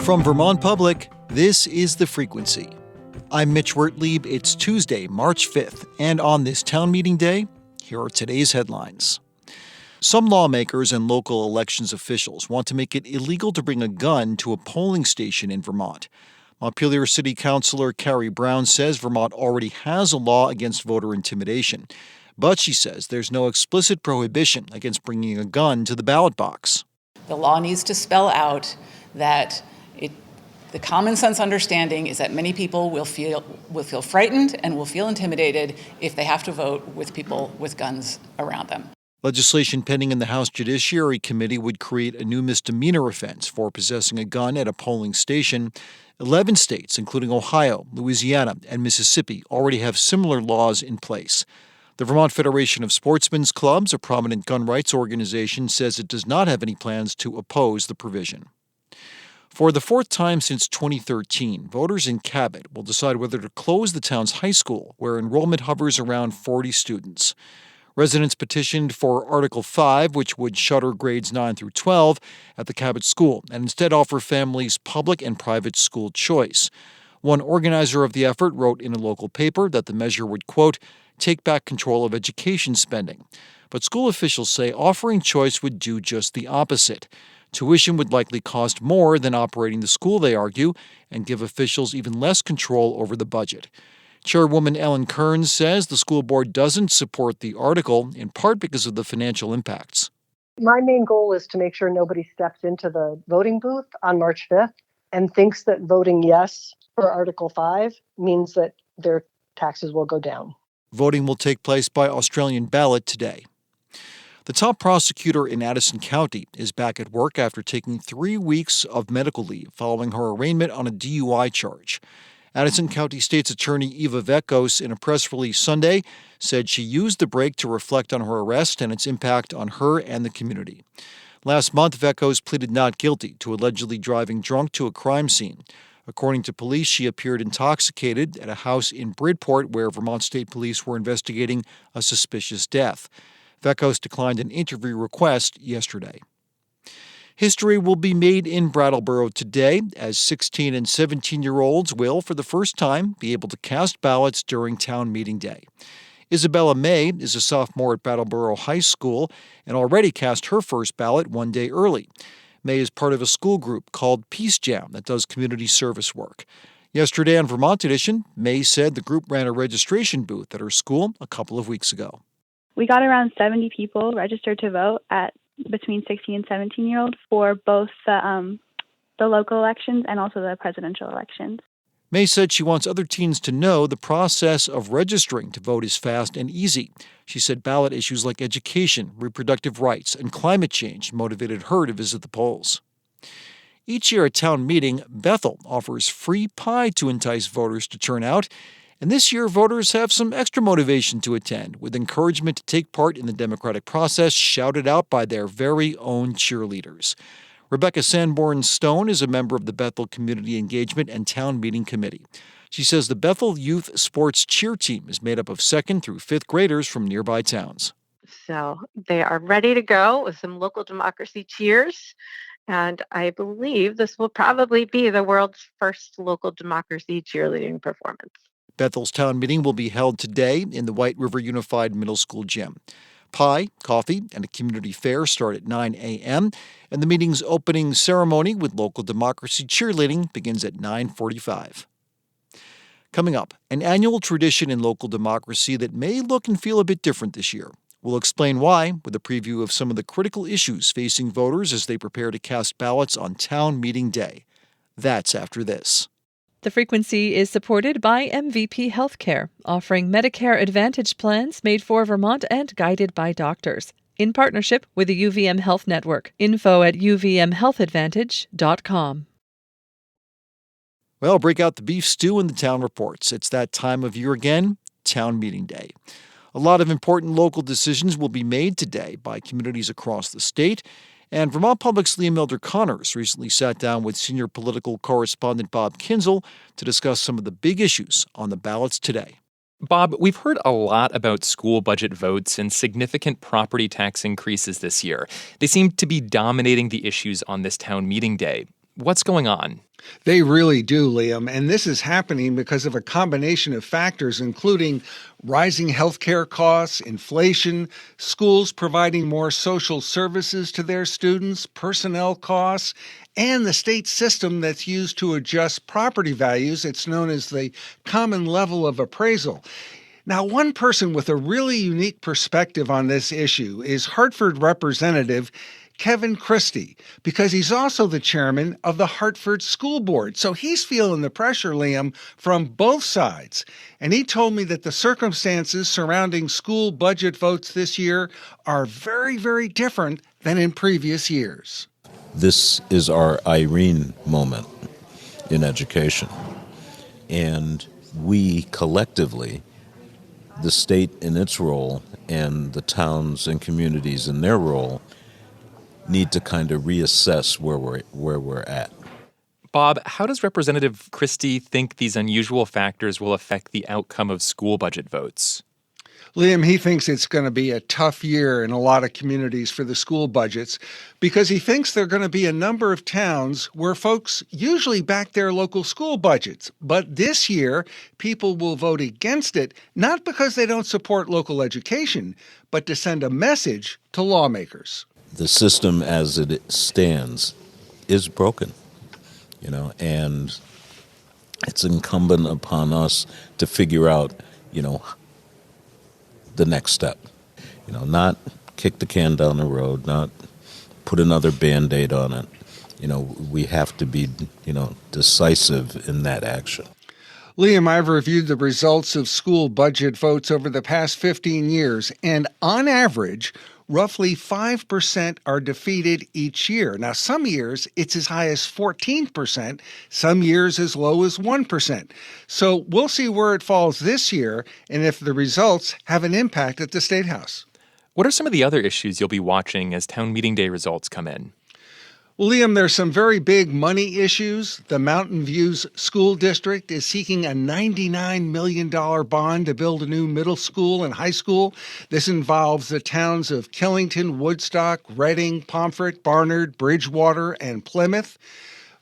From Vermont Public, this is The Frequency. I'm Mitch Wertlieb. It's Tuesday, March 5th, and on this town meeting day, here are today's headlines. Some lawmakers and local elections officials want to make it illegal to bring a gun to a polling station in Vermont. Montpelier City Councilor Carrie Brown says Vermont already has a law against voter intimidation, but she says there's no explicit prohibition against bringing a gun to the ballot box. The law needs to spell out that the common sense understanding is that many people will feel frightened and will feel intimidated if they have to vote with people with guns around them. Legislation pending in the House Judiciary Committee would create a new misdemeanor offense for possessing a gun at a polling station. 11 states, including Ohio, Louisiana, and Mississippi, already have similar laws in place. The Vermont Federation of Sportsmen's Clubs, a prominent gun rights organization, says it does not have any plans to oppose the provision. For the fourth time since 2013, voters in Cabot will decide whether to close the town's high school, where enrollment hovers around 40 students. Residents petitioned for Article 5, which would shutter grades 9 through 12 at the Cabot school and instead offer families public and private school choice. One organizer of the effort wrote in a local paper that the measure would, quote, take back control of education spending. But school officials say offering choice would do just the opposite. Tuition would likely cost more than operating the school, they argue, and give officials even less control over the budget. Chairwoman Ellen Kearns says the school board doesn't support the article, in part because of the financial impacts. My main goal is to make sure nobody steps into the voting booth on March 5th and thinks that voting yes for Article 5 means that their taxes will go down. Voting will take place by Australian ballot today. The top prosecutor in Addison County is back at work after taking 3 weeks of medical leave following her arraignment on a DUI charge. Addison County State's Attorney Eva Vekos, in a press release Sunday, said she used the break to reflect on her arrest and its impact on her and the community. Last month, Vekos pleaded not guilty to allegedly driving drunk to a crime scene. According to police, she appeared intoxicated at a house in Bridport where Vermont State Police were investigating a suspicious death. Vekos declined an interview request yesterday. History will be made in Brattleboro today, as 16 and 17-year-olds will, for the first time, be able to cast ballots during town meeting day. Isabella May is a sophomore at Brattleboro High School and already cast her first ballot one day early. May is part of a school group called Peace Jam that does community service work. Yesterday on Vermont Edition, May said the group ran a registration booth at her school a couple of weeks ago. We got around 70 people registered to vote at between 16 and 17-year-olds for both the local elections and also the presidential elections. May said she wants other teens to know the process of registering to vote is fast and easy. She said ballot issues like education, reproductive rights, and climate change motivated her to visit the polls. Each year at town meeting, Bethel offers free pie to entice voters to turn out. And this year, voters have some extra motivation to attend, with encouragement to take part in the democratic process shouted out by their very own cheerleaders. Rebecca Sanborn-Stone is a member of the Bethel Community Engagement and Town Meeting Committee. She says the Bethel Youth Sports Cheer Team is made up of 2nd through 5th graders from nearby towns. So they are ready to go with some local democracy cheers. And I believe this will probably be the world's first local democracy cheerleading performance. Bethel's town meeting will be held today in the White River Unified Middle School gym. Pie, coffee, and a community fair start at 9 a.m., and the meeting's opening ceremony with local democracy cheerleading begins at 9:45. Coming up, an annual tradition in local democracy that may look and feel a bit different this year. We'll explain why with a preview of some of the critical issues facing voters as they prepare to cast ballots on town meeting day. That's after this. The Frequency is supported by MVP Healthcare, offering Medicare Advantage plans made for Vermont and guided by doctors. In partnership with the UVM Health Network. Info at uvmhealthadvantage.com. Well, break out the beef stew in the town reports. It's that time of year again, town meeting day. A lot of important local decisions will be made today by communities across the state. And Vermont Public's Liam Elder-Connors recently sat down with senior political correspondent Bob Kinzel to discuss some of the big issues on the ballots today. Bob, we've heard a lot about school budget votes and significant property tax increases this year. They seem to be dominating the issues on this town meeting day. What's going on? They really do, Liam. And this is happening because of a combination of factors, including rising healthcare costs, inflation, schools providing more social services to their students, personnel costs, and the state system that's used to adjust property values. It's known as the common level of appraisal. Now, one person with a really unique perspective on this issue is Hartford Representative Kevin Christie, because he's also the chairman of the Hartford School Board. So he's feeling the pressure, Liam, from both sides. And he told me that the circumstances surrounding school budget votes this year are very, very different than in previous years. This is our Irene moment in education. And we collectively, the state in its role and the towns and communities in their role, need to kind of reassess where we're at. Bob, how does Representative Christie think these unusual factors will affect the outcome of school budget votes? Liam, he thinks it's going to be a tough year in a lot of communities for the school budgets because he thinks there are going to be a number of towns where folks usually back their local school budgets. But this year, people will vote against it, not because they don't support local education, but to send a message to lawmakers. The system as it stands is broken, and it's incumbent upon us to figure out, the next step. Not kick the can down the road, not put another Band-Aid on it. We have to be, decisive in that action. Liam, I've reviewed the results of school budget votes over the past 15 years, and on average, roughly 5% are defeated each year. Now, some years it's as high as 14%, some years as low as 1%. So we'll see where it falls this year and if the results have an impact at the State House. What are some of the other issues you'll be watching as town meeting day results come in? Well, Liam, there's some very big money issues. The Mountain Views School District is seeking a $99 million bond to build a new middle school and high school. This involves the towns of Killington, Woodstock, Reading, Pomfret, Barnard, Bridgewater, and Plymouth.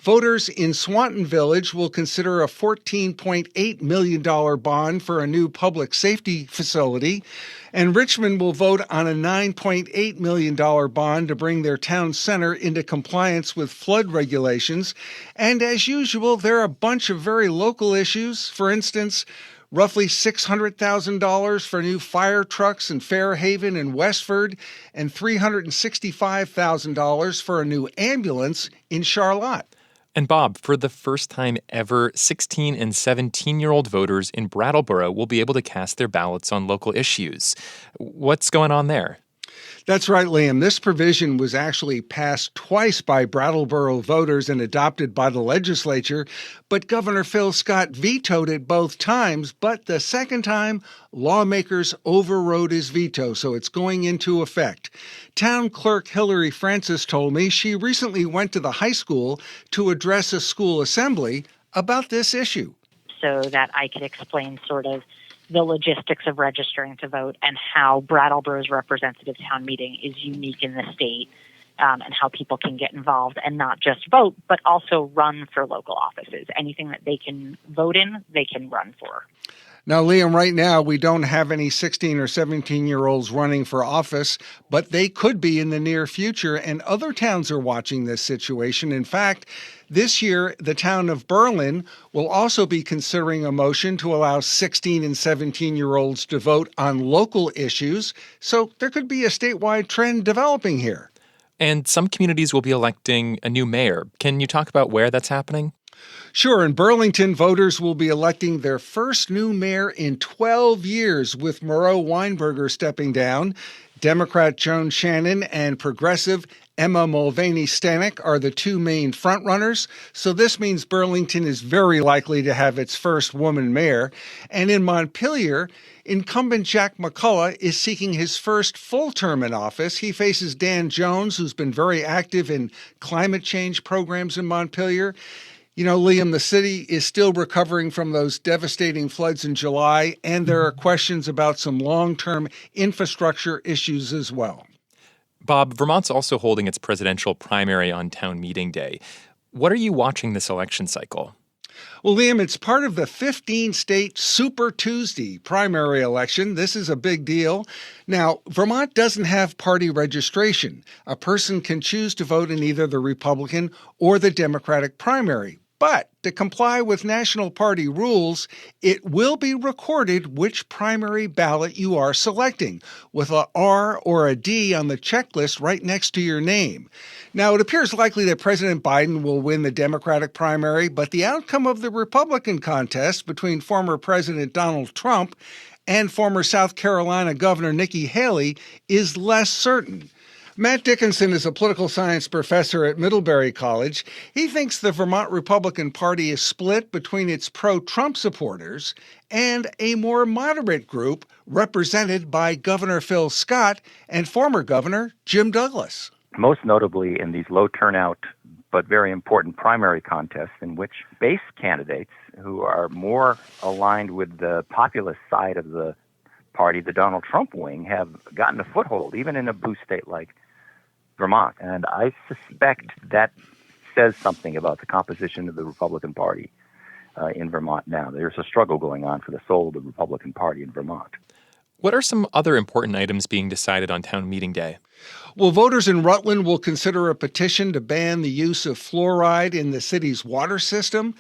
Voters in Swanton Village will consider a $14.8 million bond for a new public safety facility, and Richmond will vote on a $9.8 million bond to bring their town center into compliance with flood regulations. And as usual, there are a bunch of very local issues. For instance, roughly $600,000 for new fire trucks in Fairhaven and Westford, and $365,000 for a new ambulance in Charlotte. And Bob, for the first time ever, 16 and 17-year-old voters in Brattleboro will be able to cast their ballots on local issues. What's going on there? That's right, Liam. This provision was actually passed twice by Brattleboro voters and adopted by the legislature, but Governor Phil Scott vetoed it both times. But the second time, lawmakers overrode his veto, so it's going into effect. Town Clerk Hillary Francis told me she recently went to the high school to address a school assembly about this issue. So that I could explain sort of the logistics of registering to vote and how Brattleboro's representative town meeting is unique in the state, and how people can get involved and not just vote, but also run for local offices. Anything that they can vote in, they can run for. Now, Liam, right now, we don't have any 16 or 17-year-olds running for office, but they could be in the near future, and other towns are watching this situation. In fact, this year, the town of Berlin will also be considering a motion to allow 16 and 17-year-olds to vote on local issues, so there could be a statewide trend developing here. And some communities will be electing a new mayor. Can you talk about where that's happening? Sure. In Burlington, voters will be electing their first new mayor in 12 years, with Moreau Weinberger stepping down. Democrat Joan Shannon and progressive Emma Mulvaney-Stanek are the two main frontrunners. So this means Burlington is very likely to have its first woman mayor. And in Montpelier, incumbent Jack McCullough is seeking his first full term in office. He faces Dan Jones, who's been very active in climate change programs in Montpelier. You know, Liam, the city is still recovering from those devastating floods in July, and there are questions about some long-term infrastructure issues as well. Bob, Vermont's also holding its presidential primary on town meeting day. What are you watching this election cycle? Well, Liam, it's part of the 15-state Super Tuesday primary election. This is a big deal. Now, Vermont doesn't have party registration. A person can choose to vote in either the Republican or the Democratic primary. But to comply with national party rules, it will be recorded which primary ballot you are selecting, with a R or a D on the checklist right next to your name. Now, it appears likely that President Biden will win the Democratic primary, but the outcome of the Republican contest between former President Donald Trump and former South Carolina Governor Nikki Haley is less certain. Matt Dickinson is a political science professor at Middlebury College. He thinks the Vermont Republican Party is split between its pro-Trump supporters and a more moderate group represented by Governor Phil Scott and former Governor Jim Douglas. Most notably in these low turnout but very important primary contests in which base candidates who are more aligned with the populist side of the party, the Donald Trump wing, have gotten a foothold, even in a blue state like Vermont. And I suspect that says something about the composition of the Republican Party in Vermont now. There's a struggle going on for the soul of the Republican Party in Vermont. What are some other important items being decided on town meeting day? Well, voters in Rutland will consider a petition to ban the use of fluoride in the city's water system.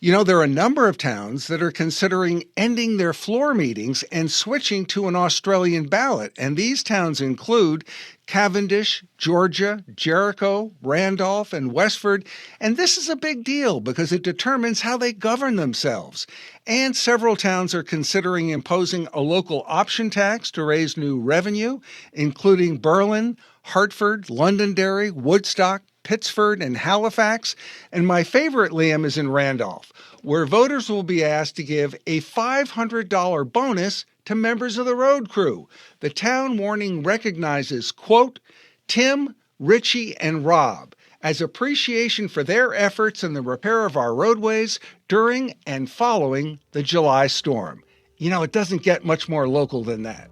You know, there are a number of towns that are considering ending their floor meetings and switching to an Australian ballot. And these towns include Cavendish, Georgia, Jericho, Randolph, and Westford. And this is a big deal because it determines how they govern themselves. And several towns are considering imposing a local option tax to raise new revenue, including Berlin, Hartford, Londonderry, Woodstock, Pittsford, and Halifax. And my favorite, Liam, is in Randolph, where voters will be asked to give a $500 bonus to members of the road crew. The town warning recognizes, quote, Tim, Richie, and Rob as appreciation for their efforts in the repair of our roadways during and following the July storm. You know, it doesn't get much more local than that.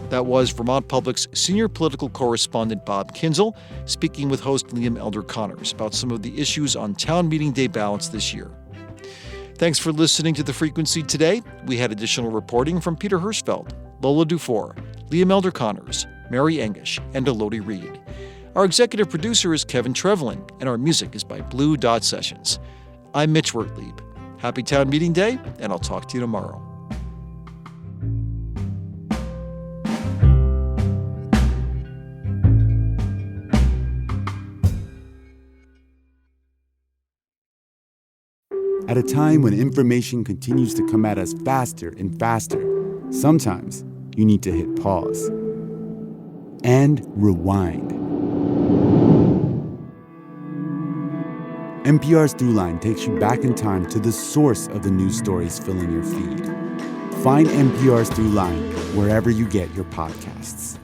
That was Vermont Public's senior political correspondent Bob Kinzel speaking with host Liam Elder Connors about some of the issues on town meeting day ballots this year. Thanks for listening to The Frequency today. We had additional reporting from Peter Hirschfeld, Lola Dufour, Liam Elder Connors, Mary Engish, and Elodie Reed. Our executive producer is Kevin Trevelin, and our music is by Blue Dot Sessions. I'm Mitch Wertlieb. Happy town meeting day, and I'll talk to you tomorrow. At a time when information continues to come at us faster and faster, sometimes you need to hit pause and rewind. NPR's Throughline takes you back in time to the source of the news stories filling your feed. Find NPR's Throughline wherever you get your podcasts.